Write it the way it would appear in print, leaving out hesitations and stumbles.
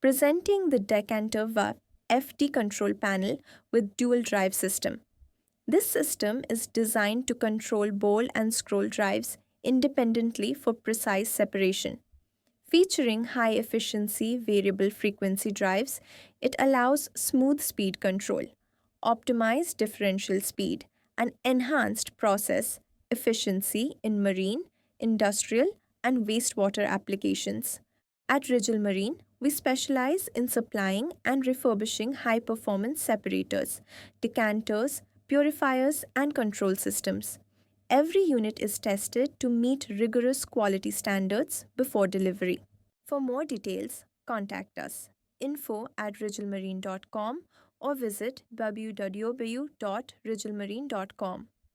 Presenting the Decanter VFD Control Panel with Dual-Drive system. This system is designed to control ball and scroll drives independently for precise separation. Featuring high-efficiency variable frequency drives, it allows smooth speed control, optimized differential speed, and enhanced process efficiency in marine, industrial, and wastewater applications. At Rigil Marine, we specialize in supplying and refurbishing high-performance separators, decanters, purifiers, and control systems. Every unit is tested to meet rigorous quality standards before delivery. For more details, contact us info@rigilmarine.com or visit www.rigilmarine.com.